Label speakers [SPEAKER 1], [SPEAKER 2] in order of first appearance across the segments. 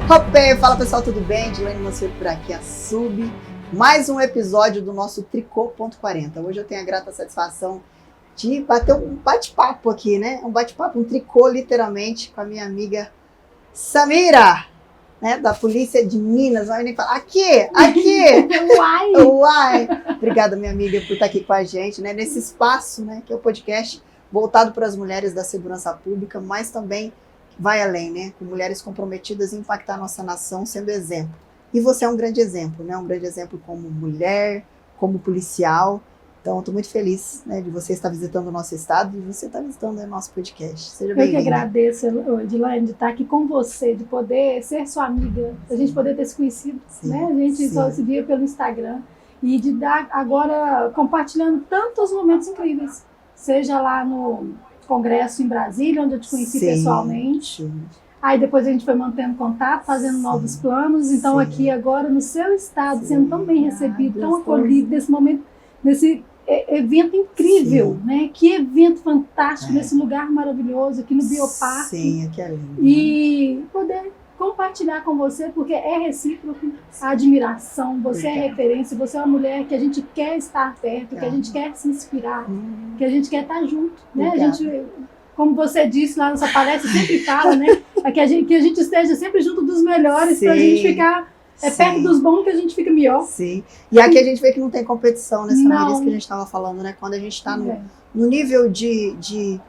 [SPEAKER 1] Opa, fala pessoal, tudo bem? Dilane Macedo por aqui, a Sub. Mais um episódio do nosso Tricô.40. Hoje eu tenho a grata satisfação de bater um bate-papo aqui, né? Um bate-papo, um tricô literalmente, com a minha amiga Samira, né? Da Polícia de Minas. Vai nem falar, aqui! Uai! Obrigada, minha amiga, por estar aqui com a gente, né? Nesse espaço, né? Que é o podcast voltado para as mulheres da segurança pública, mas também vai além, né? Com mulheres comprometidas em impactar a nossa nação, sendo exemplo. E você é um grande exemplo, né? Um grande exemplo como mulher, como policial. Então, estou muito feliz, né, de você estar visitando o nosso estado e de você estar visitando o nosso podcast. Seja bem-vinda.
[SPEAKER 2] Eu que agradeço, Dilane, de estar aqui com você, de poder ser sua amiga, a gente poder ter se conhecido, sim, né? A gente só se via pelo Instagram e de dar agora compartilhando tantos momentos incríveis, seja lá no Congresso em Brasília, onde eu te conheci pessoalmente. Sim. Aí depois a gente foi mantendo contato, fazendo novos planos. Então aqui agora no seu estado, sendo tão bem recebido, tão acolhido nesse momento, nesse evento incrível, né? Que evento fantástico, nesse lugar maravilhoso aqui no Bioparque.
[SPEAKER 1] Sim, aqui é lindo.
[SPEAKER 2] E poder compartilhar com você, porque é recíproco a admiração, você é referência, você é uma mulher que a gente quer estar perto, que a gente quer se inspirar, que a gente quer estar junto, né? A gente, como você disse lá na sua palestra, sempre fala, né? Que a gente esteja sempre junto dos melhores, para a gente ficar perto dos bons, que a gente fica melhor.
[SPEAKER 1] Sim. E aqui a gente vê que não tem competição, né? Sabe disso que a gente estava falando, né? Quando a gente está no nível de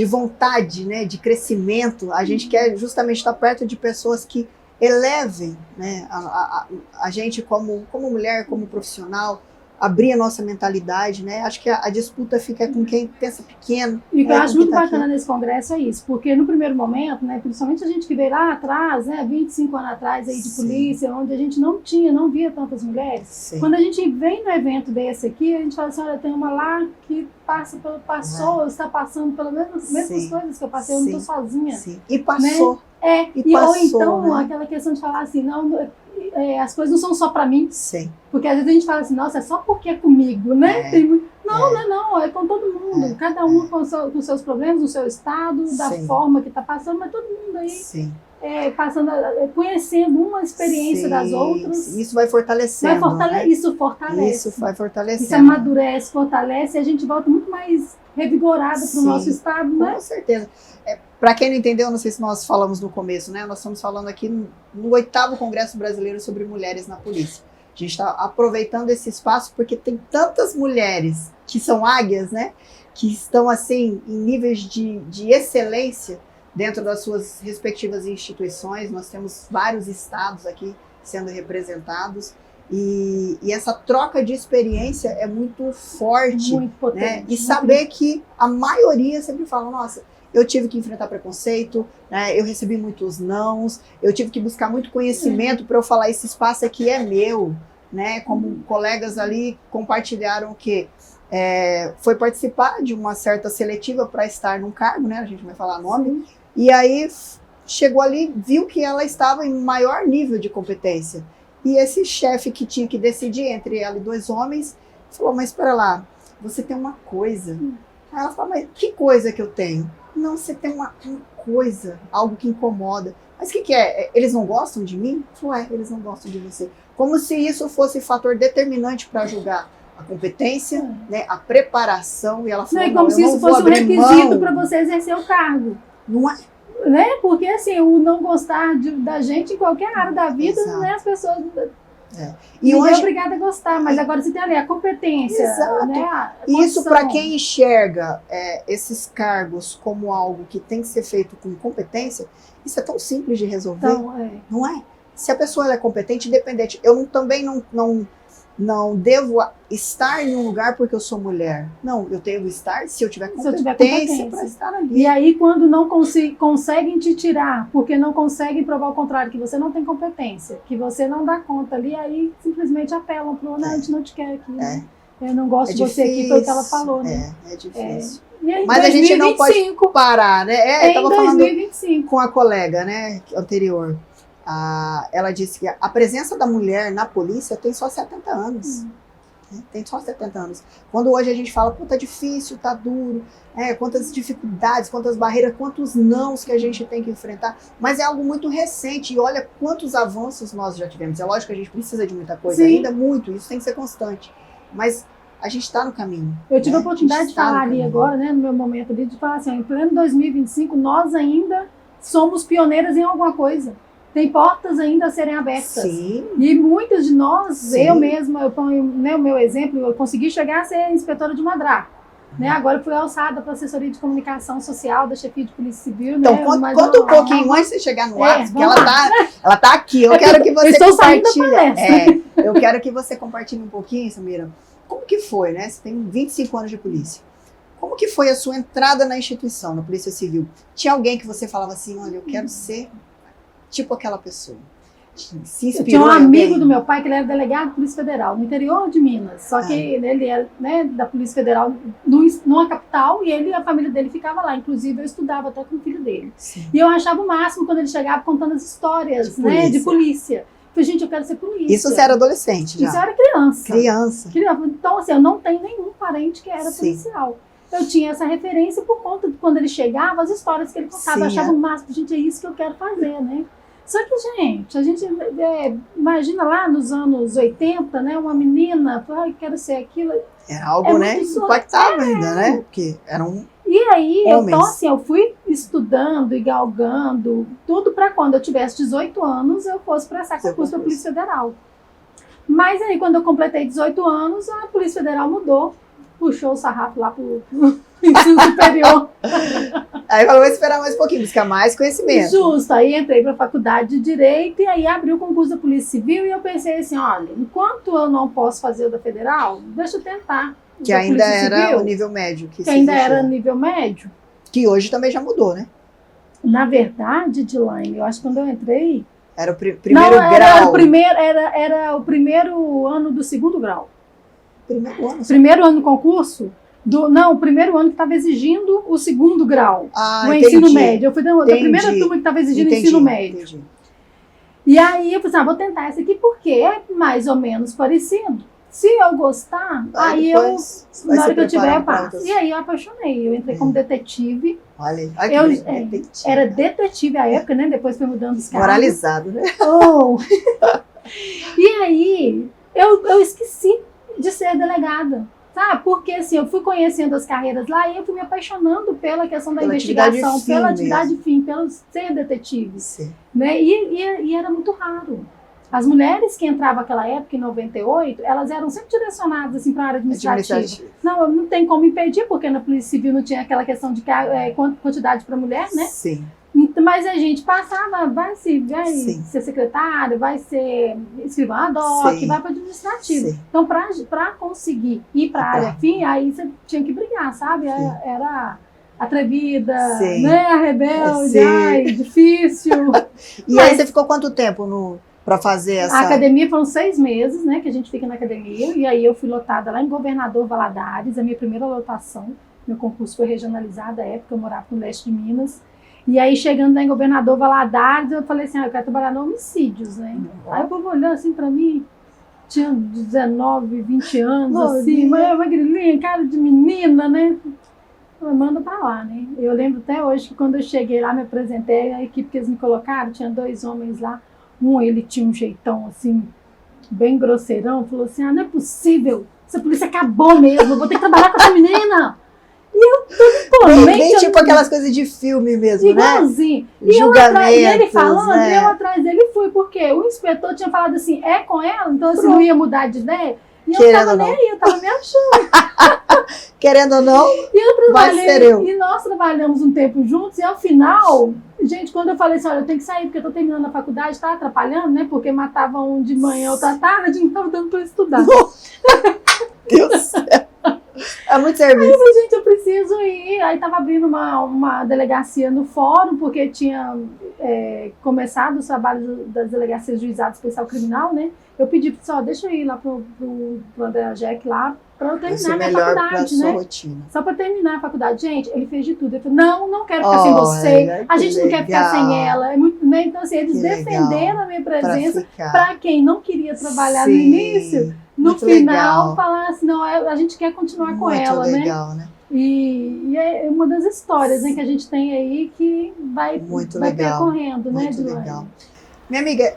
[SPEAKER 1] vontade, né, de crescimento, a gente quer justamente estar perto de pessoas que elevem, né, a gente como mulher, como profissional, abrir a nossa mentalidade, né? Acho que a disputa fica com quem pensa pequeno.
[SPEAKER 2] E o que eu acho muito bacana nesse congresso é isso, porque no primeiro momento, né, principalmente a gente que veio lá atrás, né, 25 anos atrás aí de polícia, onde a gente não via tantas mulheres. Quando a gente vem no evento desse aqui, a gente fala assim, olha, tem uma lá que está passando pelas mesmas coisas que eu passei, eu não estou sozinha. Sim.
[SPEAKER 1] E passou.
[SPEAKER 2] Né? Ou então, aquela questão de falar assim, não, as coisas não são só para mim.
[SPEAKER 1] Sim.
[SPEAKER 2] Porque às vezes a gente fala assim, nossa, é só porque é comigo, né? Não, é com todo mundo. Cada um com os seus problemas, no seu estado, da forma que está passando, mas todo mundo aí passando, conhecendo uma experiência das outras.
[SPEAKER 1] Isso vai fortalecendo.
[SPEAKER 2] Isso fortalece.
[SPEAKER 1] Isso vai fortalecendo.
[SPEAKER 2] Isso amadurece, fortalece e a gente volta muito mais revigorada para o nosso estado, né?
[SPEAKER 1] Com certeza. Para quem não entendeu, não sei se nós falamos no começo, né? Nós estamos falando aqui no 8º Congresso Brasileiro sobre Mulheres na Polícia. A gente está aproveitando esse espaço porque tem tantas mulheres que são águias, né? Que estão, assim, em níveis de excelência dentro das suas respectivas instituições. Nós temos vários estados aqui sendo representados. E essa troca de experiência é muito forte.
[SPEAKER 2] Muito potente.
[SPEAKER 1] Né? E saber que a maioria sempre fala, nossa, eu tive que enfrentar preconceito, né? Eu recebi muitos nãos, eu tive que buscar muito conhecimento para eu falar, esse espaço aqui é meu, né? Como colegas ali compartilharam que foi participar de uma certa seletiva para estar num cargo, né? A gente vai falar nome, e aí chegou ali, viu que ela estava em maior nível de competência. E esse chefe que tinha que decidir entre ela e 2 homens, falou, mas espera lá, você tem uma coisa. Aí ela falou, mas que coisa que eu tenho? Não, você tem uma coisa, algo que incomoda. Mas o que é? Eles não gostam de mim? Falei, eles não gostam de você. Como se isso fosse fator determinante para julgar a competência, né, a preparação. E ela falou,
[SPEAKER 2] não, como se isso fosse um requisito para você exercer o cargo.
[SPEAKER 1] Não é?
[SPEAKER 2] Né? Porque assim, o não gostar da gente em qualquer área da vida, né, as pessoas... E ninguém é obrigada a gostar, mas agora você tem ali a competência.
[SPEAKER 1] Exato.
[SPEAKER 2] Né,
[SPEAKER 1] isso para quem enxerga esses cargos como algo que tem que ser feito com competência, isso é tão simples de resolver, então, não é? Se a pessoa é competente, independente, eu também não devo estar em um lugar porque eu sou mulher. Não, eu devo estar se eu tiver competência para estar ali.
[SPEAKER 2] E aí, quando não conseguem te tirar, porque não conseguem provar o contrário, que você não tem competência, que você não dá conta ali, aí simplesmente apelam para a gente não te quer aqui, né? Eu não gosto de você aqui, foi o que ela falou, né?
[SPEAKER 1] É difícil.
[SPEAKER 2] E aí,
[SPEAKER 1] mas 2025, a gente não pode parar, né? Eu estava falando
[SPEAKER 2] 2025.
[SPEAKER 1] com a colega, né, anterior. Ela disse que a presença da mulher na polícia tem só 70 anos. né? Tem só 70 anos. Quando hoje a gente fala, pô, tá difícil, tá duro, quantas dificuldades, quantas barreiras, quantos nãos que a gente tem que enfrentar, mas é algo muito recente, e olha quantos avanços nós já tivemos. É lógico que a gente precisa de muita coisa ainda, muito, isso tem que ser constante, mas a gente está no caminho.
[SPEAKER 2] Eu tive a oportunidade de falar ali agora, né, no meu momento ali, de falar assim, em pleno 2025, nós ainda somos pioneiras em alguma coisa. Tem portas ainda a serem abertas.
[SPEAKER 1] Sim.
[SPEAKER 2] E muitas de nós,
[SPEAKER 1] Sim.
[SPEAKER 2] eu mesma, eu ponho, né, o meu exemplo, eu consegui chegar a ser inspetora de uma DRA. Né? Agora eu fui alçada para a assessoria de comunicação social da chefia de polícia civil.
[SPEAKER 1] Então,
[SPEAKER 2] né?
[SPEAKER 1] conta um pouquinho antes de você chegar no ato, porque ela tá aqui. Eu quero que você compartilhe. Eu quero que você compartilhe um pouquinho, Samira. Como que foi, né? Você tem 25 anos de polícia. Como que foi a sua entrada na instituição, na Polícia Civil? Tinha alguém que você falava assim, olha, eu quero ser tipo aquela pessoa? Se inspirou?
[SPEAKER 2] Eu tinha um amigo do meu pai que ele era delegado da Polícia Federal, no interior de Minas. Só que ele era, né, da Polícia Federal numa capital e a família dele ficava lá. Inclusive, eu estudava até com o filho dele. Sim. E eu achava o máximo quando ele chegava contando as histórias de polícia. Eu falei, gente, eu quero ser polícia.
[SPEAKER 1] Isso você era adolescente já?
[SPEAKER 2] Isso eu era criança.
[SPEAKER 1] Criança.
[SPEAKER 2] Então, assim, eu não tenho nenhum parente que era policial. Eu tinha essa referência por conta de quando ele chegava, as histórias que ele contava. Eu achava o máximo, gente, é isso que eu quero fazer, né? Só que, gente, a gente imagina lá nos anos 80, né? Uma menina, eu quero ser aquilo.
[SPEAKER 1] Era algo, né? Impactava ainda, né? Porque era um.
[SPEAKER 2] E aí, então, assim, eu fui estudando e galgando tudo para quando eu tivesse 18 anos eu fosse prestar concurso da Polícia Federal. Mas aí, quando eu completei 18 anos, a Polícia Federal mudou, puxou o sarrafo lá pro ensino superior.
[SPEAKER 1] Aí falou, vou esperar mais um pouquinho, buscar mais conhecimento.
[SPEAKER 2] Justo, aí entrei para a faculdade de Direito e aí abri o concurso da Polícia Civil e eu pensei assim, olha, enquanto eu não posso fazer o da Federal, deixa eu tentar.
[SPEAKER 1] Que ainda era o nível médio. Que
[SPEAKER 2] ainda era nível médio.
[SPEAKER 1] Que hoje também já mudou, né?
[SPEAKER 2] Na verdade, Dilaine, eu acho que quando eu entrei...
[SPEAKER 1] Era o primeiro grau.
[SPEAKER 2] Era o primeiro ano do segundo grau.
[SPEAKER 1] Primeiro ano?
[SPEAKER 2] Primeiro ano do concurso? O primeiro ano que estava exigindo o segundo grau. O ensino médio. Eu fui da primeira turma que estava exigindo o ensino médio. Entendi. E aí eu falei, vou tentar essa aqui porque é mais ou menos parecido. Se eu gostar, aí na hora que eu tiver, eu passo. E aí eu apaixonei. Eu entrei como detetive.
[SPEAKER 1] Olha,
[SPEAKER 2] detetive. Era detetive à época, né? Depois foi mudando os cargos.
[SPEAKER 1] Moralizado, né?
[SPEAKER 2] E aí eu esqueci de ser delegada. Sabe? Porque assim, eu fui conhecendo as carreiras lá e eu fui me apaixonando pela questão da investigação, pela atividade fim, pelo ser detetive. Sim. Né? E era muito raro. As mulheres que entravam naquela época, em 98, elas eram sempre direcionadas assim, para a área administrativa. Não tem como impedir, porque na Polícia Civil não tinha aquela questão de quantidade para mulher, né?
[SPEAKER 1] Sim.
[SPEAKER 2] Mas a gente passava, vai ser secretária, vai ser escrivã ad hoc, vai para administrativo. Sim. Então, para conseguir ir para a área fim, aí você tinha que brigar, sabe? Era atrevida, né? A rebelde, difícil.
[SPEAKER 1] E aí você ficou quanto tempo para fazer essa...
[SPEAKER 2] A academia foram 6 meses, né? Que a gente fica na academia. E aí eu fui lotada lá em Governador Valadares, a minha primeira lotação. Meu concurso foi regionalizado à época, eu morava no leste de Minas. E aí, chegando lá em Governador Valadares, eu falei assim, eu quero trabalhar no homicídios, né? Aí o povo olhando assim pra mim, tinha 19, 20 anos, assim, uma grilinha, cara de menina, né? Eu mando pra lá, né? Eu lembro até hoje que quando eu cheguei lá, me apresentei, a equipe que eles me colocaram, tinha 2 homens lá, ele tinha um jeitão, assim, bem grosseirão, falou assim, não é possível, essa polícia acabou mesmo, eu vou ter que trabalhar com essa menina! E eu tudo
[SPEAKER 1] bem tipo aquelas coisas de filme mesmo,
[SPEAKER 2] igualzinho.
[SPEAKER 1] Né? Julgamentos,
[SPEAKER 2] e ele falando, eu atrás dele fui, porque o inspetor tinha falado assim, é com ela, então assim, não ia mudar de ideia. E eu tava nem aí, eu tava me achando.
[SPEAKER 1] Querendo ou não, vai ser eu.
[SPEAKER 2] E nós trabalhamos um tempo juntos, e ao final, gente, quando eu falei assim, olha, eu tenho que sair, porque eu tô terminando a faculdade, tá atrapalhando, né? Porque matava um de manhã, outra tarde, não tava dando pra estudar.
[SPEAKER 1] Deus do céu. É muito serviço.
[SPEAKER 2] Aí eu falei, gente, eu preciso ir. Aí tava abrindo uma delegacia no fórum, porque tinha começado os trabalhos das delegacias de juizado especial criminal, né? Eu pedi, só deixa eu ir lá pro André Jack lá, pra eu terminar minha faculdade, né?
[SPEAKER 1] Rotina.
[SPEAKER 2] Só pra terminar a faculdade. Gente, ele fez de tudo. Ele falou, não quero ficar sem você, a gente não quer ficar sem ela. É muito, né? Então, assim, eles defenderam a minha presença pra quem não queria trabalhar no início. no
[SPEAKER 1] muito
[SPEAKER 2] final
[SPEAKER 1] legal.
[SPEAKER 2] falar assim, não, a gente quer continuar com
[SPEAKER 1] Muito
[SPEAKER 2] ela,
[SPEAKER 1] legal, né?
[SPEAKER 2] E é uma das histórias, né, que a gente tem aí que vai percorrendo, né,
[SPEAKER 1] muito legal. Minha amiga,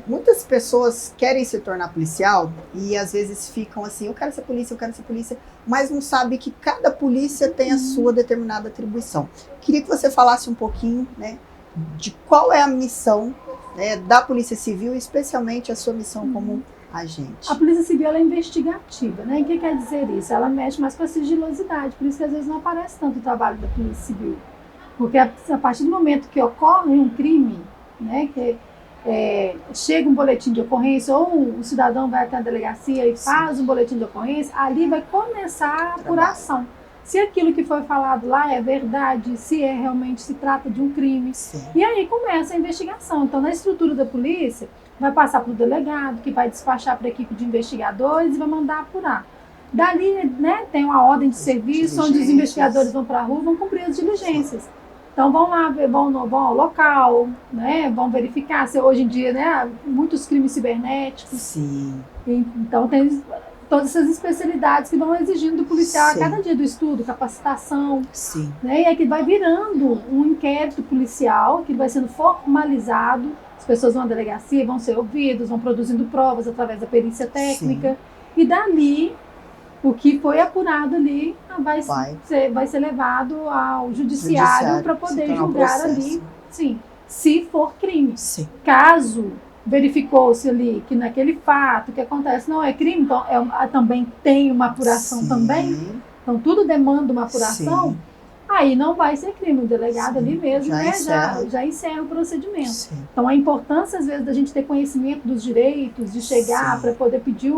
[SPEAKER 1] muitas pessoas querem se tornar policial e às vezes ficam assim, eu quero ser polícia, mas não sabe que cada polícia tem a sua determinada atribuição. Queria que você falasse um pouquinho, né, de qual é a missão, né, da Polícia Civil, especialmente a sua missão como agente.
[SPEAKER 2] A Polícia Civil ela é investigativa, né? O que quer dizer isso? Ela mexe mais com a sigilosidade, por isso que às vezes não aparece tanto o trabalho da Polícia Civil. Porque a partir do momento que ocorre um crime, né, que chega um boletim de ocorrência ou o cidadão vai até a delegacia e faz um boletim de ocorrência, ali vai começar a apuração. Se aquilo que foi falado lá é verdade, se realmente se trata de um crime.
[SPEAKER 1] Sim.
[SPEAKER 2] E aí começa a investigação. Então, na estrutura da polícia, vai passar para o delegado, que vai despachar para a equipe de investigadores e vai mandar apurar. Dali, né, tem uma ordem de serviço, onde os investigadores vão para a rua, vão cumprir as diligências. Então vão lá, vão ao local, né, vão verificar se hoje em dia, né, muitos crimes cibernéticos.
[SPEAKER 1] Sim.
[SPEAKER 2] Então tem todas essas especialidades que vão exigindo do policial a cada dia do estudo, capacitação.
[SPEAKER 1] Sim.
[SPEAKER 2] Né, e aí que vai virando um inquérito policial, que vai sendo formalizado, as pessoas vão à delegacia, vão ser ouvidas, vão produzindo provas através da perícia técnica. Sim. E dali, o que foi apurado ali vai ser levado ao judiciário para poder julgar ali, sim, se for crime.
[SPEAKER 1] Sim.
[SPEAKER 2] Caso verificou-se ali que naquele fato que acontece não é crime, então também tem uma apuração também, então tudo demanda uma apuração, aí não vai ser crime, o delegado ali mesmo já encerra o procedimento. Sim. Então a importância às vezes da gente ter conhecimento dos direitos, de chegar para poder pedir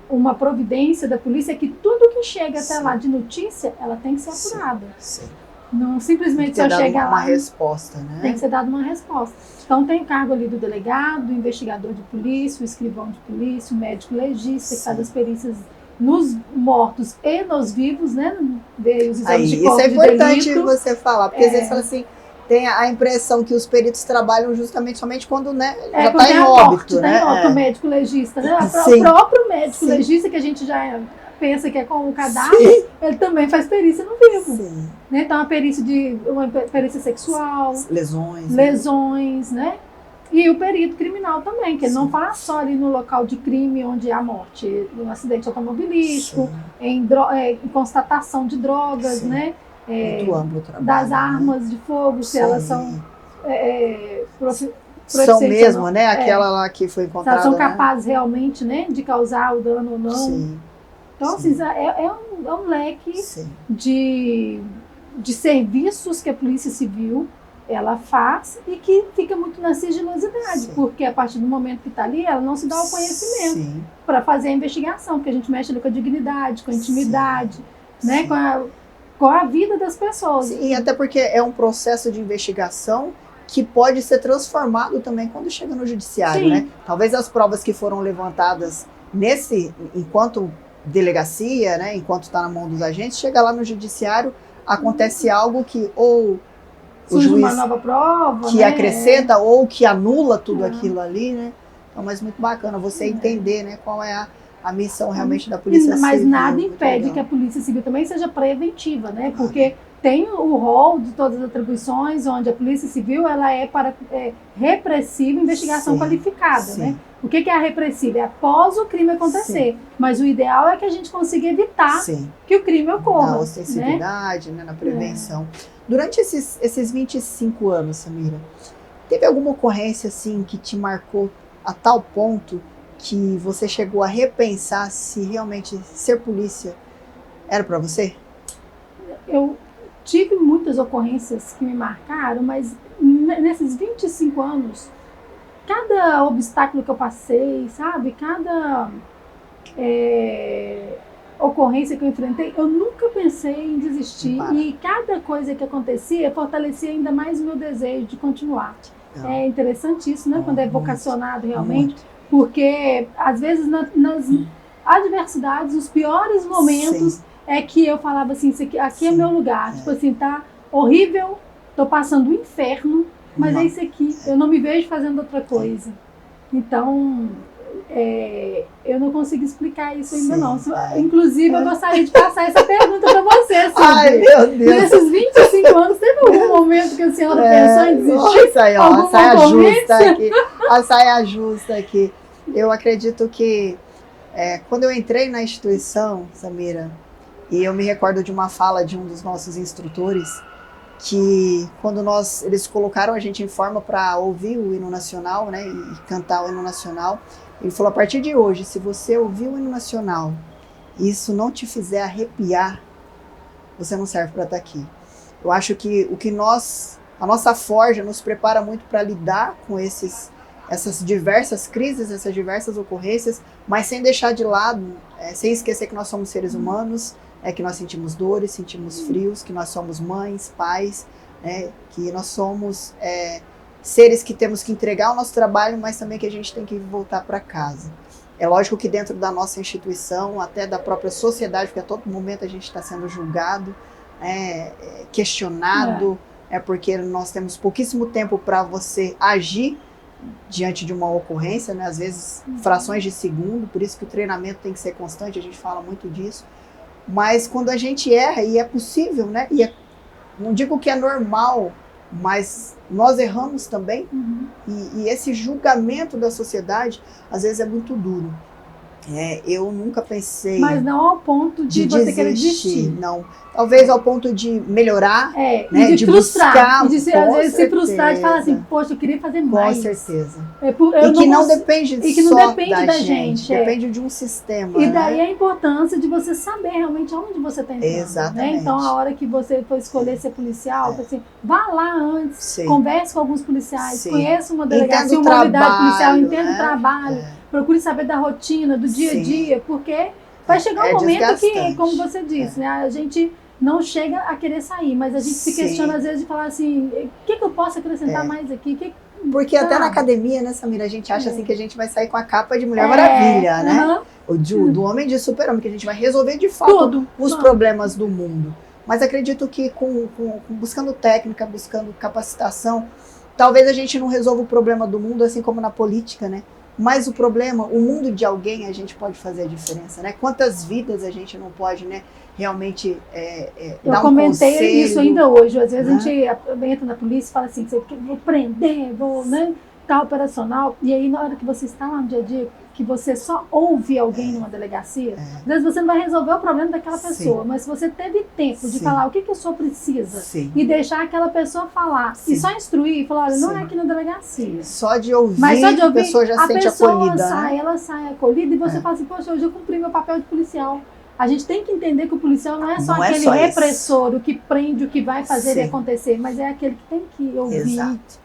[SPEAKER 2] uma providência da polícia é que tudo que chega até lá de notícia, ela tem que ser apurada.
[SPEAKER 1] Sim.
[SPEAKER 2] Não simplesmente só chegar lá.
[SPEAKER 1] Uma resposta, né?
[SPEAKER 2] Tem que ser dada uma resposta. Então tem o cargo ali do delegado, do investigador de polícia, o escrivão de polícia, o médico legista, que faz as perícias nos mortos e nos vivos, né? Ver os exames de corpo de delito.
[SPEAKER 1] Isso é importante você falar, porque às vezes fala assim, tem a impressão que os peritos trabalham justamente somente quando, né, já está em óbito, né?
[SPEAKER 2] O médico legista, né? O próprio médico legista, que a gente já pensa que é com o cadáver, ele também faz perícia no vivo.
[SPEAKER 1] Sim.
[SPEAKER 2] Né? Então, uma perícia sexual, lesões, né? E o perito criminal também, que ele não faz só ali no local de crime onde há morte, no acidente automobilístico, em constatação de drogas, né?
[SPEAKER 1] Muito amplo o trabalho,
[SPEAKER 2] das armas de fogo, se elas são
[SPEAKER 1] são mesmo, né? Aquela lá que foi encontrada.
[SPEAKER 2] Se elas são capazes realmente, né, de causar o dano ou não.
[SPEAKER 1] Sim.
[SPEAKER 2] Então, assim, é um leque de serviços que a Polícia Civil ela faz e que fica muito na sigilosidade, porque a partir do momento que está ali, ela não se dá o conhecimento para fazer a investigação, porque a gente mexe ali com a dignidade, com a intimidade, né, com a vida das pessoas.
[SPEAKER 1] Sim, e até porque é um processo de investigação que pode ser transformado também quando chega no judiciário, né? Talvez as provas que foram levantadas enquanto delegacia, né, enquanto está na mão dos agentes, chega lá no judiciário, acontece algo que ou
[SPEAKER 2] surge uma nova prova,
[SPEAKER 1] que acrescenta ou que anula tudo aquilo ali, né? Então, mas muito bacana você entender, né, qual é a missão realmente da Polícia Civil.
[SPEAKER 2] Mas nada impede que a Polícia Civil também seja preventiva, né? Porque tem o rol de todas as atribuições, onde a Polícia Civil ela é para repressiva, investigação qualificada, né? O que é a repressiva? É após o crime acontecer. Mas o ideal é que a gente consiga evitar que o crime ocorra.
[SPEAKER 1] Na ostensividade, né? Na prevenção. Durante esses 25 anos, Samira, teve alguma ocorrência assim que te marcou a tal ponto que você chegou a repensar se realmente ser polícia era para você?
[SPEAKER 2] Eu tive muitas ocorrências que me marcaram, mas nesses 25 anos, cada obstáculo que eu passei, sabe? Cada ocorrência que eu enfrentei, eu nunca pensei em desistir. E cada coisa que acontecia fortalecia ainda mais o meu desejo de continuar. É interessante isso, né? Quando é vocacionado realmente. Porque, às vezes, nas adversidades, os piores momentos é que eu falava assim, aqui é meu lugar. Tipo assim, tá horrível, tô passando o inferno, mas é isso aqui. Eu não me vejo fazendo outra coisa. Então, eu não consigo explicar isso ainda
[SPEAKER 1] Sim.
[SPEAKER 2] não. Inclusive, eu gostaria de passar essa pergunta para você, Silvia.
[SPEAKER 1] Ai, meu Deus.
[SPEAKER 2] Nesses 25 anos, teve algum momento que a senhora pensou em desistir?
[SPEAKER 1] Nossa, aí, ó, a saia justa aqui. A saia justa aqui. Eu acredito que quando eu entrei na instituição, Samira, e eu me recordo de uma fala de um dos nossos instrutores, que quando eles colocaram a gente em forma para ouvir o hino nacional, né, e cantar o hino nacional, ele falou: a partir de hoje, se você ouvir o hino nacional e isso não te fizer arrepiar, você não serve para estar aqui. Eu acho que a nossa forja nos prepara muito para lidar com essas diversas crises, essas diversas ocorrências, mas sem deixar de lado, sem esquecer que nós somos seres humanos, que nós sentimos dores, sentimos frios, que nós somos mães, pais, que nós somos seres que temos que entregar o nosso trabalho, mas também que a gente tem que voltar para casa. É lógico que dentro da nossa instituição, até da própria sociedade, porque a todo momento a gente está sendo julgado, questionado, porque nós temos pouquíssimo tempo para você agir diante de uma ocorrência, né? Às vezes frações de segundo, por isso que o treinamento tem que ser constante, a gente fala muito disso. Mas quando a gente erra, e é possível, né? Não digo que é normal, mas nós erramos também. E esse julgamento da sociedade, às vezes, é muito duro. Eu nunca pensei...
[SPEAKER 2] Mas não ao ponto de você querer desistir.
[SPEAKER 1] Não. Talvez ao ponto de melhorar,
[SPEAKER 2] né?
[SPEAKER 1] E de
[SPEAKER 2] frustrar.
[SPEAKER 1] Buscar,
[SPEAKER 2] e de às vezes se frustrar e falar assim, poxa, eu queria fazer mais.
[SPEAKER 1] Com certeza.
[SPEAKER 2] E
[SPEAKER 1] que não depende
[SPEAKER 2] da gente.
[SPEAKER 1] Depende de um sistema.
[SPEAKER 2] E daí a importância de você saber realmente onde você está entrando.
[SPEAKER 1] Exatamente.
[SPEAKER 2] Né? Então, a hora que você for escolher ser policial, assim, vá lá antes, converse com alguns policiais, conheça uma delegacia, uma unidade policial, entenda o trabalho. Procure saber da rotina, do dia a dia, porque vai chegar um momento que, como você disse, né, a gente não chega a querer sair, mas a gente se questiona às vezes de falar assim, o que eu posso acrescentar mais aqui? Porque
[SPEAKER 1] até na academia, né, Samira, a gente acha assim que a gente vai sair com a capa de Mulher Maravilha, né? Do Homem de Super-Homem, que a gente vai resolver de fato os problemas do mundo. Mas acredito que buscando técnica, buscando capacitação, talvez a gente não resolva o problema do mundo, assim como na política, né? Mas o mundo de alguém, a gente pode fazer a diferença, né? Quantas vidas a gente não pode, né, realmente dar um conselho. Eu
[SPEAKER 2] comentei isso ainda hoje. Às vezes a gente entra na polícia e fala assim, vou prender, né, tá operacional. E aí na hora que você está lá no dia a dia, que você só ouve alguém numa delegacia, às vezes você não vai resolver o problema daquela pessoa, mas se você teve tempo de falar o que a pessoa precisa e deixar aquela pessoa falar e só instruir e falar, olha, não é aqui na delegacia.
[SPEAKER 1] Só de ouvir, a pessoa já sente acolhida.
[SPEAKER 2] Ela sai acolhida e você fala assim, poxa, hoje eu cumpri meu papel de policial. A gente tem que entender que o policial não é só aquele repressor, o que prende, o que vai fazer ele acontecer, mas é aquele que tem que ouvir.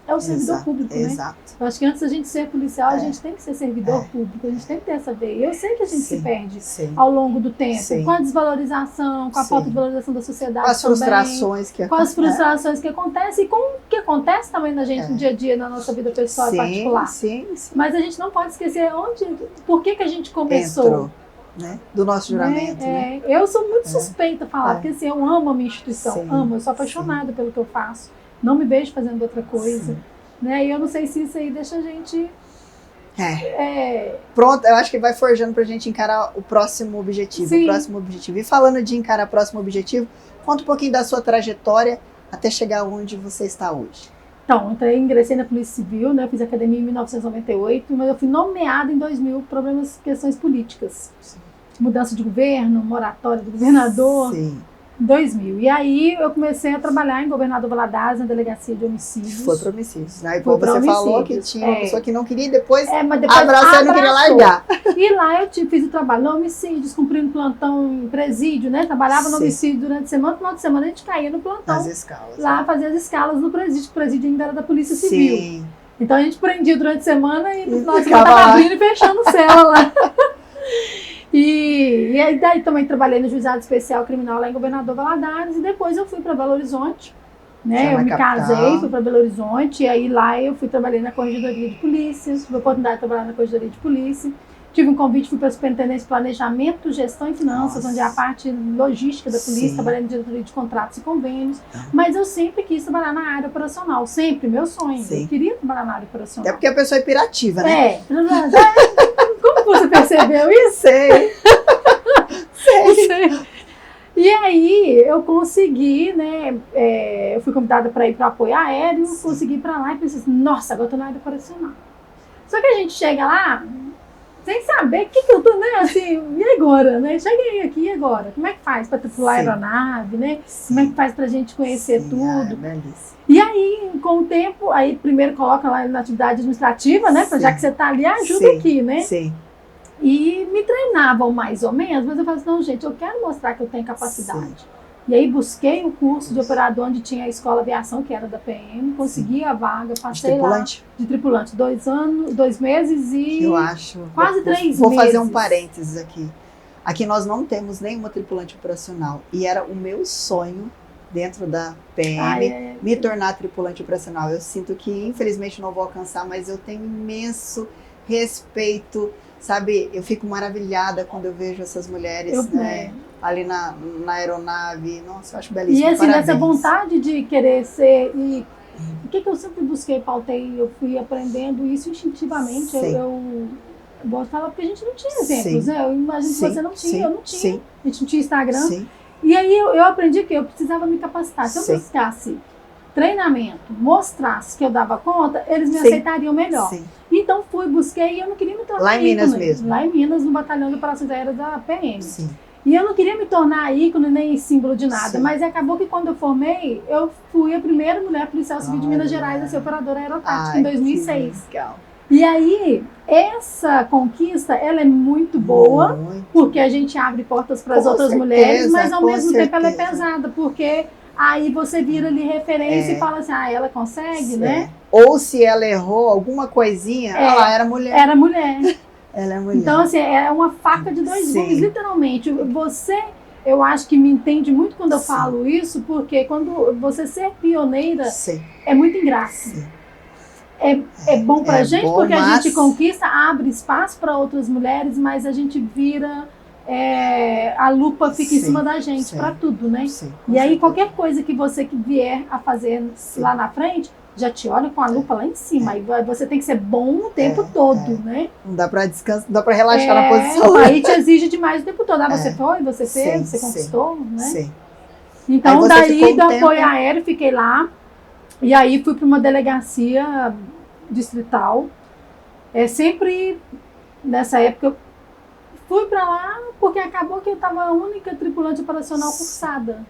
[SPEAKER 2] É o servidor público, né? Eu acho que antes da gente ser policial, a gente tem que ser servidor público, a gente tem que ter essa veia. Eu sei que a gente se perde ao longo do tempo, com a desvalorização, com a falta de valorização da sociedade, com as frustrações que acontecem e com o que acontece também na gente no dia a dia, na nossa vida pessoal e particular. Mas a gente não pode esquecer por que a gente começou.
[SPEAKER 1] Né? Do nosso juramento. Né?
[SPEAKER 2] Eu sou muito suspeita a falar, porque assim, eu amo a minha instituição, eu sou apaixonada pelo que eu faço, não me vejo fazendo outra coisa, né? E eu não sei se isso aí deixa a gente...
[SPEAKER 1] Pronto, eu acho que vai forjando pra gente encarar o próximo objetivo. E falando de encarar o próximo objetivo, conta um pouquinho da sua trajetória até chegar onde você está hoje.
[SPEAKER 2] Então, ingressei na Polícia Civil, né? Fiz academia em 1998, mas eu fui nomeada em 2000 por questões políticas. Mudança de governo, moratória do governador, em 2000. E aí eu comecei a trabalhar em Governador Valadares, na Delegacia de Homicídios.
[SPEAKER 1] Foi para homicídios, né? E você falou que tinha uma pessoa que não queria e depois abraçou e não queria largar.
[SPEAKER 2] E lá eu fiz o trabalho no homicídios, cumprindo plantão em presídio, né? Trabalhava no homicídio durante a semana, no final de semana a gente caía no plantão.
[SPEAKER 1] As escalas.
[SPEAKER 2] Lá fazia as escalas no presídio, o presídio ainda era da Polícia Civil. Então a gente prendia durante a semana e no final de semana estava abrindo e fechando cela lá. E aí daí também trabalhei no Juizado Especial Criminal lá em Governador Valadares e depois eu fui para Belo Horizonte, né? Eu me casei, fui para Belo Horizonte e aí lá eu trabalhei na Corregedoria de Polícia, tive a oportunidade de trabalhar na Corregedoria de Polícia, tive um convite, fui para a Superintendência de Planejamento, Gestão e Finanças, onde é a parte logística da polícia, trabalhei na diretoria de contratos e convênios, mas eu sempre quis trabalhar na área operacional, sempre, meu sonho, eu queria trabalhar na área operacional.
[SPEAKER 1] Até porque a pessoa é hiperativa, né?
[SPEAKER 2] Você percebeu isso?
[SPEAKER 1] Sei.
[SPEAKER 2] Sei. E aí eu consegui, né? Eu fui convidada para ir para o apoio aéreo, consegui ir para lá e pensei assim, nossa, agora eu tô na área operacional. Só que a gente chega lá sem saber o que eu tô, né? Assim, e agora, né? Cheguei aqui e agora? Como é que faz para tripular a aeronave, né? Como é que faz pra gente conhecer tudo? E aí, com o tempo, aí primeiro coloca lá na atividade administrativa, né? Já que você tá ali, ajuda aqui, né?
[SPEAKER 1] Sim.
[SPEAKER 2] E me treinavam mais ou menos, mas eu falei assim, não, gente, eu quero mostrar que eu tenho capacidade. Sim. E aí busquei o curso de operador onde tinha a escola de aviação, que era da PM, consegui a vaga, passei lá de tripulante 2 anos, 2 meses e
[SPEAKER 1] eu acho,
[SPEAKER 2] quase 3 meses.
[SPEAKER 1] Vou fazer um parênteses aqui. Aqui nós não temos nenhuma tripulante operacional e era o meu sonho dentro da PM me tornar tripulante operacional. Eu sinto que infelizmente não vou alcançar, mas eu tenho imenso respeito. Sabe, eu fico maravilhada quando eu vejo essas mulheres ali na aeronave. Nossa, eu acho belíssimo.
[SPEAKER 2] E assim,
[SPEAKER 1] parabéns.
[SPEAKER 2] Nessa vontade de querer ser... E o que eu sempre busquei, pautei, eu fui aprendendo isso instintivamente. Eu gosto de falar porque a gente não tinha exemplos, né? Eu imagino que você não tinha, eu não tinha. A gente não tinha Instagram. E aí eu aprendi que eu precisava me capacitar. Se eu buscasse treinamento, mostrasse que eu dava conta, eles me aceitariam melhor. Então busquei e eu não queria me tornar
[SPEAKER 1] lá em Minas mesmo.
[SPEAKER 2] Lá em Minas, no Batalhão de Operações Aéreas da PM. E eu não queria me tornar ícone nem símbolo de nada, mas acabou que quando eu formei, eu fui a primeira mulher policial civil de Minas Gerais a ser operadora aerotática em 2006. E aí, essa conquista, ela é muito boa, porque a gente abre portas para as outras mulheres, mas ao mesmo tempo ela é pesada, porque aí você vira ali referência e fala assim, ela consegue, né?
[SPEAKER 1] Ou se ela errou alguma coisinha, ela era mulher.
[SPEAKER 2] Era mulher.
[SPEAKER 1] Ela é mulher.
[SPEAKER 2] Então, assim, é uma faca de 2 gumes, literalmente. Você, eu acho que me entende muito quando eu falo isso, porque quando você ser pioneira é muito ingrato. É bom pra gente, porque a gente conquista, abre espaço para outras mulheres, mas a gente vira... a lupa fica em cima da gente para tudo, né? E aí qualquer coisa que você vier a fazer lá na frente, já te olha com a lupa lá em cima. Aí você tem que ser bom o tempo todo, né?
[SPEAKER 1] Não dá para descansar, não dá para relaxar na posição.
[SPEAKER 2] Aí te exige demais o tempo todo. Você foi, você fez, você conquistou, né? Então daí do apoio aéreo, fiquei lá. E aí fui para uma delegacia distrital. Sempre nessa época eu fui para lá porque acabou que eu estava a única tripulante operacional cursada.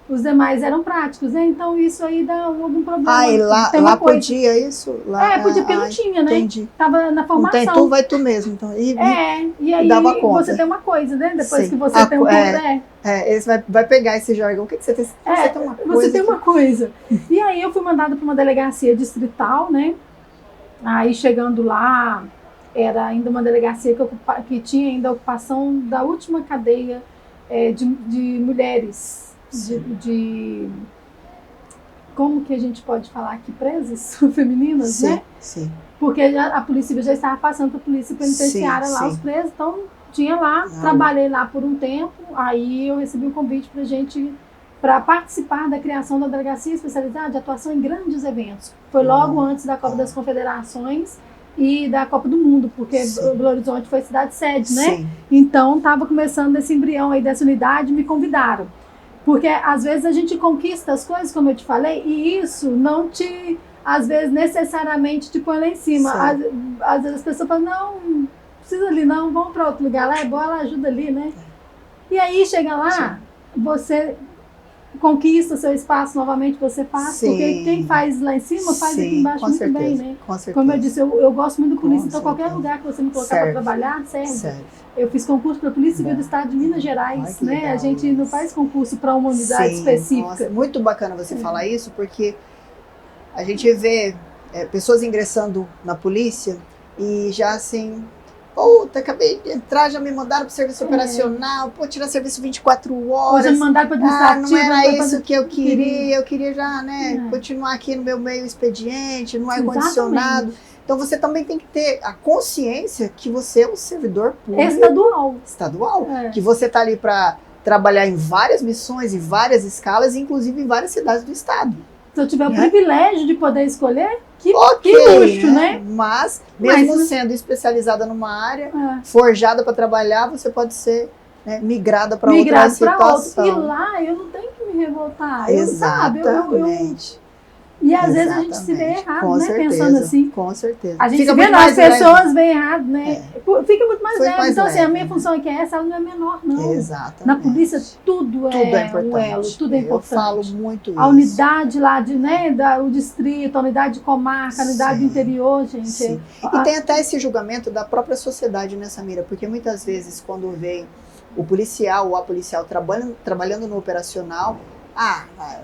[SPEAKER 2] Os demais eram práticos, né? Então isso aí dá algum problema.
[SPEAKER 1] E lá podia isso? Lá,
[SPEAKER 2] podia porque não tinha, né?
[SPEAKER 1] Entendi.
[SPEAKER 2] Tava na formação.
[SPEAKER 1] Não tem tu, vai tu mesmo. Então, e
[SPEAKER 2] aí
[SPEAKER 1] dava conta.
[SPEAKER 2] Você tem uma coisa, né? Depois que você tem um
[SPEAKER 1] esse vai pegar esse jargão. O que você tem? Você tem uma coisa.
[SPEAKER 2] Você tem uma coisa. E aí eu fui mandada para uma delegacia distrital, né? Aí chegando lá, era ainda uma delegacia que tinha ainda a ocupação da última cadeia de mulheres. Como que a gente pode falar aqui? Presas femininas, né?
[SPEAKER 1] Sim.
[SPEAKER 2] Porque a Polícia Civil já estava passando para a Polícia Penitenciária lá, os presos. Então, tinha lá, trabalhei lá por um tempo. Aí eu recebi um convite para participar da criação da Delegacia Especializada de Atuação em Grandes Eventos. Foi logo antes da Copa das Confederações e da Copa do Mundo, porque Belo Horizonte foi cidade-sede, né? Então, estava começando esse embrião aí dessa unidade, me convidaram. Porque, às vezes, a gente conquista as coisas, como eu te falei, e isso não te, às vezes, necessariamente te põe lá em cima. Às vezes as pessoas falam, não precisa ali não, vamos para outro lugar lá, é bom, ela ajuda ali, né? E aí, chega lá, você conquista seu espaço novamente, você faz, porque quem faz lá em cima, faz aqui embaixo muito bem, né? Como eu disse, eu gosto muito do polícia, então qualquer lugar que você me colocar para trabalhar, serve. Eu fiz concurso para a Polícia Civil do Estado de Minas Gerais, né? Legal, a gente não faz concurso para uma unidade específica.
[SPEAKER 1] Nossa, muito bacana você falar isso, porque a gente vê pessoas ingressando na polícia e já assim, puta, acabei de entrar, já me mandaram para o serviço operacional, tirar serviço 24 horas.
[SPEAKER 2] Já me mandaram para administrativo.
[SPEAKER 1] Não era isso que eu queria já, né, continuar aqui no meu meio expediente, no ar-condicionado. Então você também tem que ter a consciência que você é um servidor público. Estadual. Que você está ali para trabalhar em várias missões, em várias escalas, inclusive em várias cidades do estado.
[SPEAKER 2] Se eu tiver o privilégio de poder escolher, Que luxo, né?
[SPEAKER 1] Mas, mesmo sendo especializada numa área, forjada para trabalhar, você pode ser, né, migrada para outra situação.
[SPEAKER 2] E lá eu não tenho que me revoltar.
[SPEAKER 1] Exatamente.
[SPEAKER 2] E às vezes a gente se vê errado,
[SPEAKER 1] com
[SPEAKER 2] né?
[SPEAKER 1] certeza,
[SPEAKER 2] Pensando assim.
[SPEAKER 1] Com certeza.
[SPEAKER 2] A gente fica vê, as pessoas veem errado, né? Fica muito mais leve. Então, assim, a minha função aqui é essa, ela não é menor, não.
[SPEAKER 1] Exatamente.
[SPEAKER 2] Na polícia, tudo é
[SPEAKER 1] importante.
[SPEAKER 2] Um elo, tudo é importante.
[SPEAKER 1] Eu falo muito isso.
[SPEAKER 2] A unidade lá, o distrito, a unidade de comarca, a unidade do interior, gente.
[SPEAKER 1] Sim. E tem até esse julgamento da própria sociedade, né, Samira? Porque muitas vezes, quando vem o policial ou a policial trabalhando no operacional,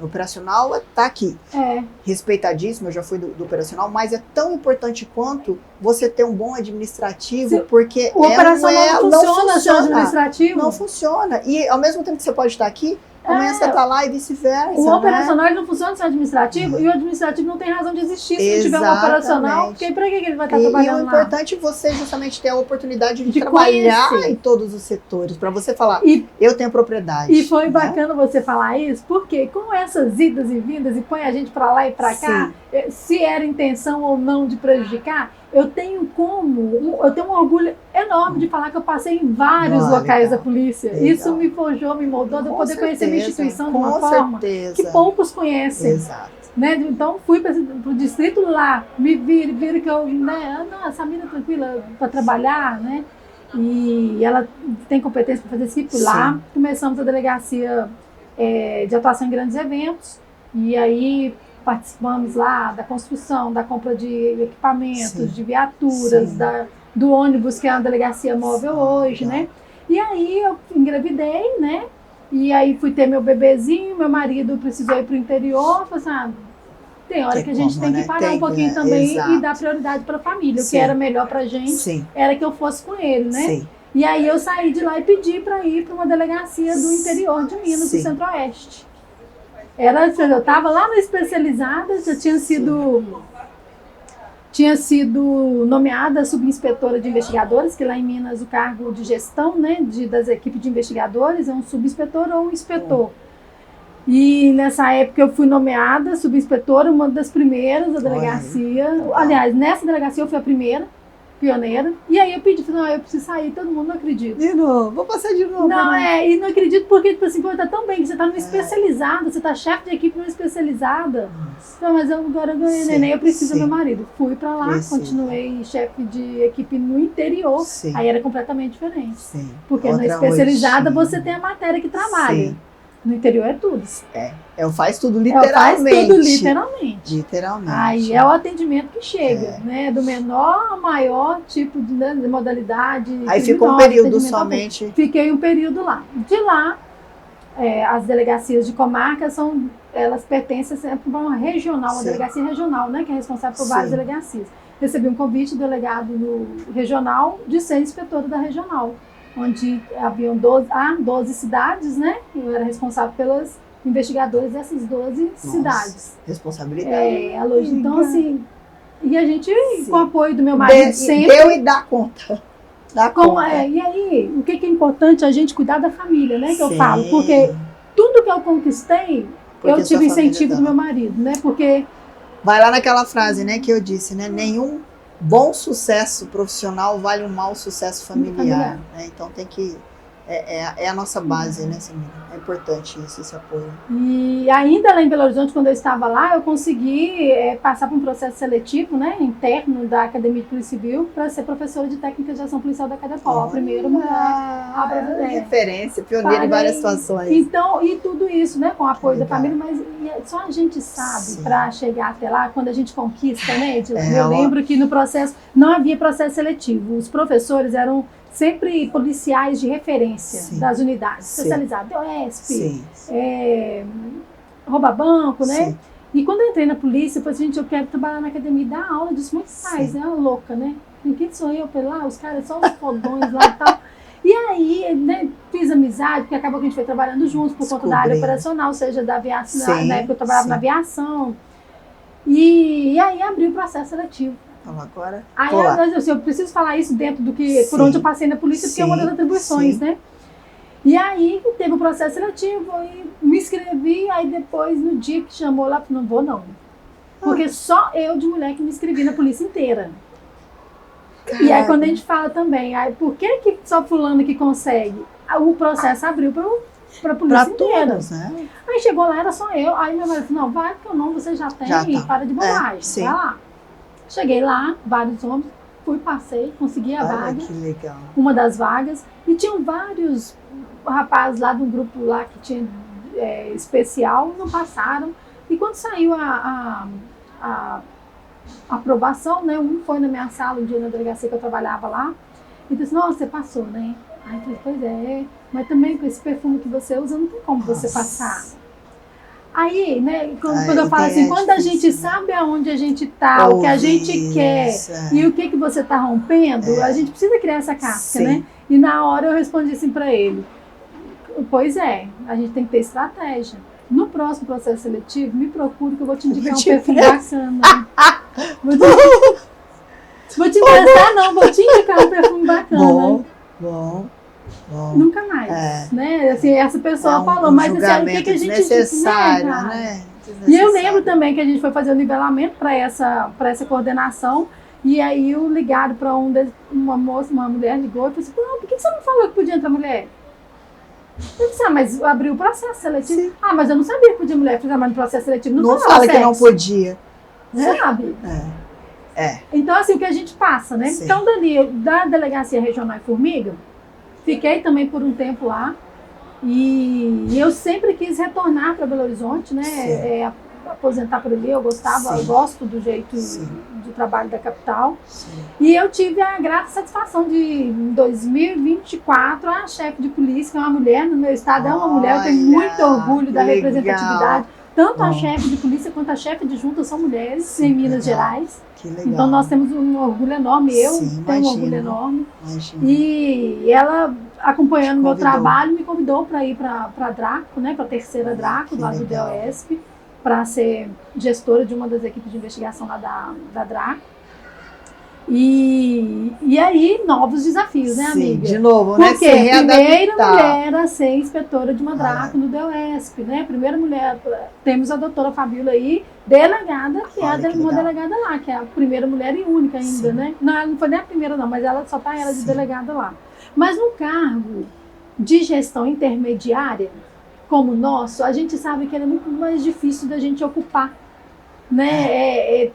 [SPEAKER 1] o operacional está aqui. Respeitadíssimo, eu já fui do operacional, mas é tão importante quanto você ter um bom administrativo, porque
[SPEAKER 2] o operacional não funciona sem administrativo.
[SPEAKER 1] Não funciona. E ao mesmo tempo que você pode estar aqui, amanhã você está lá e vice-versa.
[SPEAKER 2] O operacional não funciona sem administrativo, e o administrativo não tem razão de existir se não tiver um operacional, porque para que ele vai estar trabalhando lá?
[SPEAKER 1] E o importante é você justamente ter a oportunidade de trabalhar em todos os setores, para você falar, eu tenho propriedade.
[SPEAKER 2] E foi bacana você falar isso, porque com essas idas e vindas, e põe a gente para lá e para cá, se era intenção ou não de prejudicar, eu tenho um orgulho enorme de falar que eu passei em vários locais da polícia. Legal. Isso me forjou, me moldou, de eu poder conhecer minha instituição de uma forma que poucos conhecem.
[SPEAKER 1] Exato.
[SPEAKER 2] Né? Então fui para o distrito lá, me viram que eu, né, essa menina tranquila para trabalhar, né? E ela tem competência para fazer isso. Fui lá, começamos a delegacia de atuação em grandes eventos, e aí participamos lá da construção, da compra de equipamentos, de viaturas, do ônibus, que é uma delegacia móvel hoje, né? E aí eu engravidei, né? E aí fui ter meu bebezinho, meu marido precisou ir para o interior, falei assim, tem hora que a gente tem que parar um pouquinho também e dar prioridade para a família. O que era melhor para a gente era que eu fosse com ele, né? E aí eu saí de lá e pedi para ir para uma delegacia do interior de Minas, do Centro-Oeste. Eu estava lá na especializada, já tinha sido nomeada subinspetora de investigadores, que lá em Minas o cargo de gestão, né, das equipes de investigadores é um subinspetor ou um inspetor. E nessa época eu fui nomeada subinspetora, uma das primeiras da delegacia. Aliás, nessa delegacia eu fui a primeira, pioneira. E aí eu pedi, falei, eu preciso sair, todo mundo não acredita.
[SPEAKER 1] De novo, vou passar de novo.
[SPEAKER 2] Não, e não acredito porque, tipo assim, tá tão bem que você tá numa especializada, você tá chefe de equipe numa especializada. Não, mas agora eu ganhei neném, eu preciso do meu marido. Fui pra lá, continuei chefe de equipe no interior, aí era completamente diferente. Porque na especializada você tem a matéria que trabalha. No interior é tudo.
[SPEAKER 1] Faz tudo literalmente.
[SPEAKER 2] Faz tudo literalmente.
[SPEAKER 1] Literalmente.
[SPEAKER 2] Aí é o atendimento que chega, né? Do menor ao maior tipo de modalidade.
[SPEAKER 1] Aí ficou um período somente.
[SPEAKER 2] Fiquei um período lá. De lá, as delegacias de comarca elas pertencem sempre a uma regional, uma delegacia regional, né? Que é responsável por várias delegacias. Recebi um convite do delegado no regional de ser inspetora da regional, onde haviam 12 cidades, né? Eu era responsável pelos investigadores dessas 12 cidades.
[SPEAKER 1] Responsabilidade.
[SPEAKER 2] Então, assim, e a gente, com o apoio do meu marido, sempre...
[SPEAKER 1] Deu e dá conta.
[SPEAKER 2] E aí, o que é importante? A gente cuidar da família, né? Que eu falo. Porque tudo que eu conquistei, eu tive incentivo do meu marido, né? Porque...
[SPEAKER 1] Vai lá naquela frase, né, que eu disse, né? Nenhum bom sucesso profissional vale um mau sucesso familiar. Né? Então tem que... É a nossa base, né, Samira? É importante isso, esse apoio.
[SPEAKER 2] E ainda lá em Belo Horizonte, quando eu estava lá, eu consegui passar por um processo seletivo, né, interno da Academia de Polícia Civil, para ser professora de técnica de ação policial da CADEPOL, a primeira mulher
[SPEAKER 1] referência, pioneira em várias situações.
[SPEAKER 2] Então, e tudo isso, né, com o apoio da família, mas só a gente sabe para chegar até lá, quando a gente conquista, né? Eu lembro que no processo, não havia processo seletivo, os professores eram sempre policiais de referência das unidades, especializadas, DOESP, rouba banco, né? E quando eu entrei na polícia, eu falei assim, gente, eu quero trabalhar na academia e dar aula disso, mas faz, né? Louca, né? Quem sou eu pra lá? Os caras são os fodões lá e tal. E aí, né, fiz amizade, porque acabou que a gente foi trabalhando juntos por conta da área operacional, seja da aviação, na época eu trabalhava na aviação. E aí abri o processo seletivo.
[SPEAKER 1] Agora,
[SPEAKER 2] aí eu preciso falar isso dentro do que por onde eu passei na polícia, porque é uma das atribuições, né? E aí teve o processo seletivo, e me inscrevi, aí depois, no dia que chamou lá, eu falei, não vou não. Porque só eu de mulher que me inscrevi na polícia inteira. E aí quando a gente fala também, aí, por que só fulano que consegue? O processo abriu para a polícia inteira.
[SPEAKER 1] Todos, né?
[SPEAKER 2] Aí chegou lá, era só eu. Aí meu marido falou, não, vai, porque o nome você já tem, para de bobagem, vai lá. Cheguei lá, vários homens, passei, consegui a vaga.
[SPEAKER 1] Que legal.
[SPEAKER 2] Uma das vagas. E tinham vários rapazes lá de um grupo lá que tinha especial, não passaram. E quando saiu a aprovação, né? Um foi na minha sala um dia na delegacia que eu trabalhava lá e disse, nossa, você passou, né? Aí eu falei, pois é, mas também com esse perfume que você usa, não tem como você passar. Aí, né, quando eu falo assim, quando a gente sabe aonde a gente tá, o que a gente quer e o que você tá rompendo, a gente precisa criar essa casca, né? E na hora eu respondi assim pra ele, pois é, a gente tem que ter estratégia. No próximo processo seletivo, me procure que eu vou te indicar um perfume bacana. Vou te emprestar, não, vou te indicar um perfume bacana.
[SPEAKER 1] Bom.
[SPEAKER 2] Nunca mais, né? Assim, essa pessoa falou, mas assim, o que a gente
[SPEAKER 1] necessário, né?
[SPEAKER 2] E eu lembro também que a gente foi fazer o nivelamento para essa coordenação e aí eu ligaram para uma mulher ligou e falou assim, por que você não falou que podia entrar mulher? Eu disse, mas abriu o processo seletivo. Sim. Mas eu não sabia que podia mulher fazer mais no processo seletivo. Não
[SPEAKER 1] fala que não podia.
[SPEAKER 2] Sabe? Então, assim, o que a gente passa, né? Sim. Então, dali, da Delegacia Regional em Formiga, fiquei também por um tempo lá. E eu sempre quis retornar para Belo Horizonte, né? Aposentar por ali, eu gosto do jeito de trabalho da capital. Sim. E eu tive a grata satisfação de, em 2024, a chefe de polícia, que é uma mulher no meu estado, é uma mulher, eu tenho muito orgulho da representatividade. Tanto a chefe de polícia quanto a chefe de junta são mulheres em Minas Gerais.
[SPEAKER 1] Que legal.
[SPEAKER 2] Então nós temos um orgulho enorme, tenho um orgulho enorme. E ela, acompanhando o meu trabalho, me convidou para ir para Draco, né, para a terceira Draco, lá do DOESP, para ser gestora de uma das equipes de investigação lá da Draco. E aí, novos desafios, né, amiga?
[SPEAKER 1] De novo,
[SPEAKER 2] né? Porque primeira mulher a ser inspetora de uma Draco no DOESP, né? Primeira mulher, temos a doutora Fabíola aí, delegada, que é uma delegada lá, que é a primeira mulher e única ainda, né? Não, ela não foi nem a primeira não, mas ela só tá ela de delegada lá. Mas no cargo de gestão intermediária, como o nosso, a gente sabe que ele é muito mais difícil da gente ocupar. Né?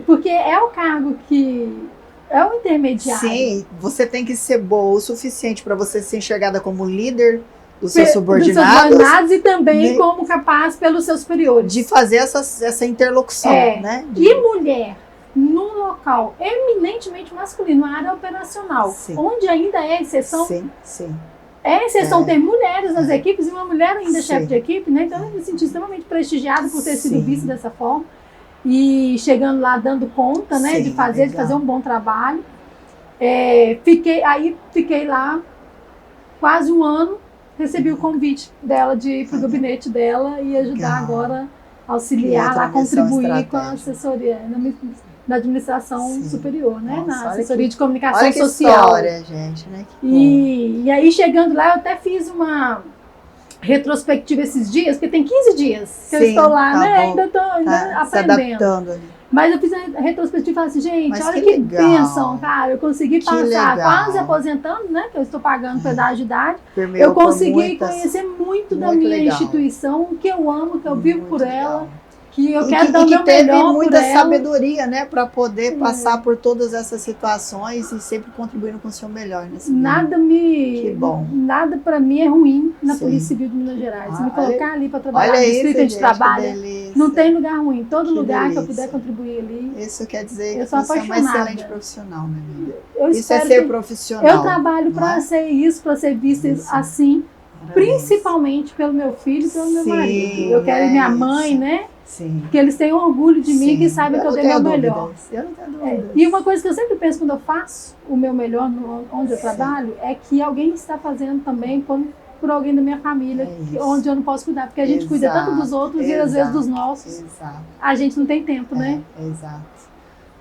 [SPEAKER 2] Porque é o cargo que é o intermediário.
[SPEAKER 1] Sim, você tem que ser boa o suficiente para você ser enxergada como líder dos seus subordinados
[SPEAKER 2] e também como capaz pelos seus superiores.
[SPEAKER 1] De fazer essa interlocução. Né?
[SPEAKER 2] E mulher num local eminentemente masculino, na área operacional, onde ainda é exceção.
[SPEAKER 1] Sim.
[SPEAKER 2] É exceção ter mulheres nas equipes e uma mulher ainda chefe de equipe, né? Então eu me senti extremamente prestigiada por ter sido vista dessa forma. E chegando lá dando conta, né? De fazer um bom trabalho. Fiquei lá quase um ano, recebi o convite dela de ir para o gabinete dela e ajudar agora, auxiliar lá, contribuir com a assessoria na administração superior, né? Na assessoria de comunicação social.
[SPEAKER 1] História, gente, né?
[SPEAKER 2] E aí, chegando lá, eu até fiz uma retrospectiva esses dias, porque tem 15 dias que eu estou lá, né? Ainda estou aprendendo.
[SPEAKER 1] Se adaptando ali.
[SPEAKER 2] Mas eu fiz a retrospectiva e falei assim, gente, olha que bênção, cara. Eu consegui passar quase aposentando, né? Que eu estou pagando pedágio de idade. Eu consegui conhecer muito da minha instituição, que eu amo, que eu vivo por ela. Que eu quero dar o meu melhor por ela. E teve
[SPEAKER 1] muita sabedoria, né, para poder passar por todas essas situações e sempre contribuindo com o seu melhor nesse
[SPEAKER 2] nada Nada para mim é ruim na Polícia Civil de Minas Gerais. Se me colocar ali para trabalhar no distrito que a gente trabalha, não tem lugar ruim. Todo lugar que eu puder contribuir ali.
[SPEAKER 1] Isso quer dizer
[SPEAKER 2] que
[SPEAKER 1] você é uma excelente profissional, né, amiga? Isso é ser profissional.
[SPEAKER 2] Eu trabalho para ser isso, para ser vista assim, principalmente pelo meu filho e pelo meu marido. Eu quero minha mãe, né?
[SPEAKER 1] Sim.
[SPEAKER 2] Que eles tenham orgulho de mim, que saibam que eu dei o meu melhor.
[SPEAKER 1] Eu não tenho dúvidas.
[SPEAKER 2] E uma coisa que eu sempre penso quando eu faço o meu melhor onde eu trabalho é que alguém está fazendo também por alguém da minha família, onde eu não posso cuidar, porque a gente cuida tanto dos outros e às vezes dos nossos. A gente não tem tempo, né?
[SPEAKER 1] Exato.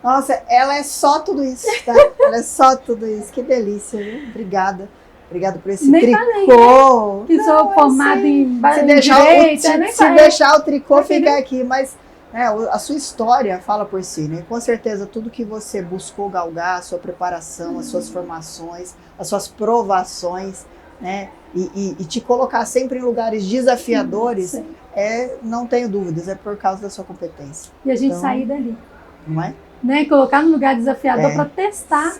[SPEAKER 1] Nossa, ela é só tudo isso, tá? Ela é só tudo isso. Que delícia, viu? Obrigada. Obrigada por esse tricô. Falei, né?
[SPEAKER 2] Que sou formada em
[SPEAKER 1] direito. Se deixar o tricô ficar aqui, mas né, a sua história fala por si, né? Com certeza tudo que você buscou galgar, a sua preparação, as suas formações, as suas provações, né? E te colocar sempre em lugares desafiadores, não tenho dúvidas, é por causa da sua competência.
[SPEAKER 2] E a gente sair dali.
[SPEAKER 1] Não é?
[SPEAKER 2] Né? Colocar no lugar desafiador para testar.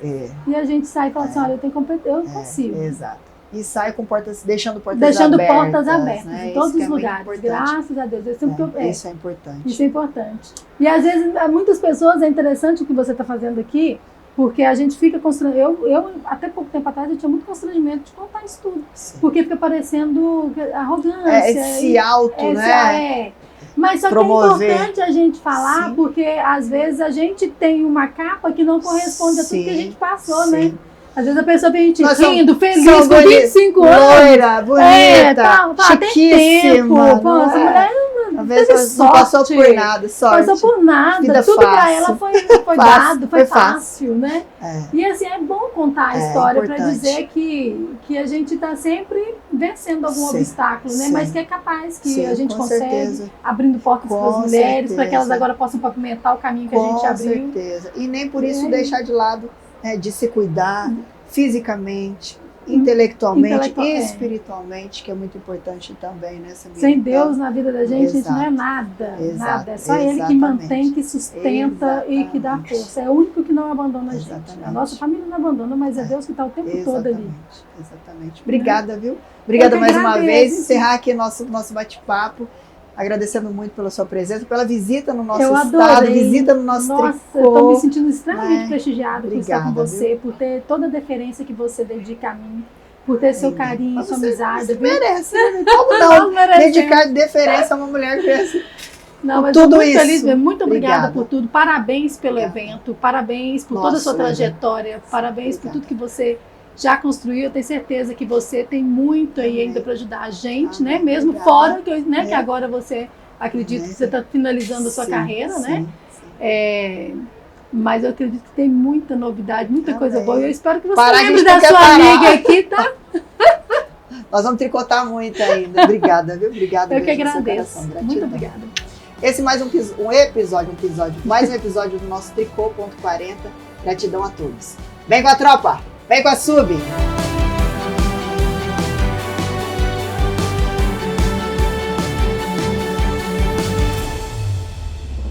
[SPEAKER 2] E a gente sai e fala assim, olha, eu tenho competência, eu consigo.
[SPEAKER 1] Exato. E sai com portas, deixando portas
[SPEAKER 2] abertas
[SPEAKER 1] né?
[SPEAKER 2] em todos os lugares. Graças a Deus.
[SPEAKER 1] Isso é importante.
[SPEAKER 2] Isso é importante. E às vezes, muitas pessoas, é interessante o que você está fazendo aqui, porque a gente fica constrangido. Eu, até pouco tempo atrás, eu tinha muito constrangimento de contar isso tudo. Sim. Porque fica parecendo arrogância.
[SPEAKER 1] Esse alto, né?
[SPEAKER 2] Mas só promover. Que é importante a gente falar, sim, porque às vezes a gente tem uma capa que não corresponde a tudo que a gente passou, né? Às vezes a pessoa vê a gente rindo, feliz, com 25 anos.
[SPEAKER 1] Loira, bonita, chiquíssima.
[SPEAKER 2] Pô, essa mulher
[SPEAKER 1] às vezes não passou por nada, sorte.
[SPEAKER 2] Passou por nada,
[SPEAKER 1] vida
[SPEAKER 2] tudo
[SPEAKER 1] fácil.
[SPEAKER 2] Pra ela foi dado, foi fácil, né? E assim, é bom contar a história para dizer que a gente está sempre vencendo algum obstáculo, né? Mas que é capaz, que a gente consegue, certeza, abrindo portas para as mulheres, para que elas agora possam pavimentar o caminho que a gente abriu.
[SPEAKER 1] Com certeza. E nem por isso deixar de lado, né, de se cuidar fisicamente, intelectualmente e espiritualmente, que é muito importante também, né, Samira?
[SPEAKER 2] Sem Deus na vida da gente, a gente não é nada, nada. É só Ele que mantém, que sustenta e que dá força. É o único que não abandona a gente. A nossa família não abandona, mas é Deus que está o tempo todo ali.
[SPEAKER 1] Exatamente. Obrigada, viu? Obrigada mais uma vez. Encerrar aqui nosso bate-papo. Agradecendo muito pela sua presença, pela visita no nosso estado, visita no nosso tricô.
[SPEAKER 2] Eu estou me sentindo extremamente prestigiada por estar com você, viu? Por ter toda a deferência que você dedica a mim, por ter seu carinho, sua amizade. Você
[SPEAKER 1] merece, né? Como não? Dedicar deferência a uma mulher que é
[SPEAKER 2] não, mas tudo muito feliz, muito obrigada por tudo. Parabéns pelo evento, parabéns por toda a sua trajetória, parabéns por tudo que você já construiu. Eu tenho certeza que você tem muito aí ainda para ajudar a gente, né? Mesmo fora, né? Que agora você, acredito que você está finalizando a sua carreira, né? Mas eu acredito que tem muita novidade, muita coisa boa. Eu espero que você lembre da sua amiga aqui, tá?
[SPEAKER 1] Nós vamos tricotar muito ainda. Obrigada, viu? Obrigada.
[SPEAKER 2] Eu que agradeço. Muito obrigada.
[SPEAKER 1] Esse mais um episódio do nosso Tricô.40. Gratidão a todos. Vem com a tropa! Vem com a sub!